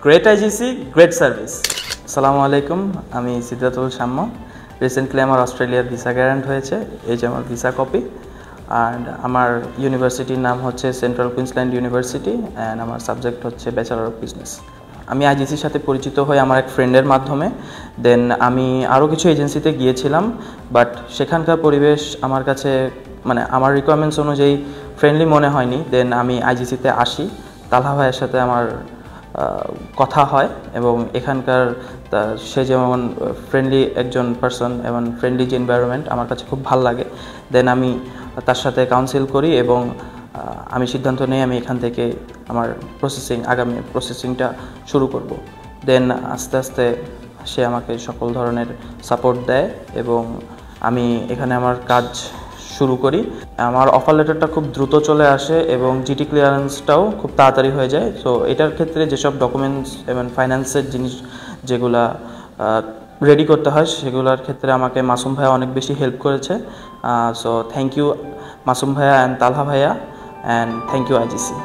Great আইজিসি, great service. আসসালামু আলাইকুম, আমি সিদ্ধাতুল শাম্য। রিসেন্টলি আমার অস্ট্রেলিয়ার ভিসা গ্যারান্ট হয়েছে, এই যে আমার ভিসা কপি। অ্যান্ড আমার ইউনিভার্সিটির নাম হচ্ছে সেন্ট্রাল কুইন্সল্যান্ড ইউনিভার্সিটি, অ্যান্ড আমার সাবজেক্ট হচ্ছে ব্যাচেলর অফ বিজনেস। আমি আইজিসির সাথে পরিচিত হই আমার এক ফ্রেন্ডের মাধ্যমে। দেন আমি আরও কিছু এজেন্সিতে গিয়েছিলাম, বাট সেখানকার পরিবেশ আমার কাছে মানে আমার রিকোয়ারমেন্টস অনুযায়ী ফ্রেন্ডলি মনে হয়নি। দেন আমি আইজিসিতে আসি, তালহা ভাইয়ের সাথে আমার কথা হয় এবং এখানকার সে যেমন ফ্রেন্ডলি একজন পারসন এবং ফ্রেন্ডলি যে এনভায়রনমেন্ট আমার কাছে খুব ভালো লাগে। দেন আমি তার সাথে কাউন্সিল করি এবং আমি সিদ্ধান্ত নিই আমি এখান থেকে আমার আগামী প্রসেসিংটা শুরু করব। দেন আস্তে আস্তে সে আমাকে সকল ধরনের সাপোর্ট দেয় এবং আমি এখানে আমার কাজ শুরু করি। আমার অফার লেটারটা খুব দ্রুত চলে আসে এবং জিটি ক্লিয়ারেন্সটাও খুব তাড়াতাড়ি হয়ে যায়। সো এটার ক্ষেত্রে যেসব ডকুমেন্টস এবং ফাইন্যান্সের জিনিস যেগুলা রেডি করতে হয় সেগুলোর ক্ষেত্রে আমাকে মাসুম ভাইয়া অনেক বেশি হেল্প করেছে। সো থ্যাংক ইউ মাসুম ভাইয়া অ্যান্ড তালহা ভাইয়া, অ্যান্ড থ্যাংক ইউ আইজিসি।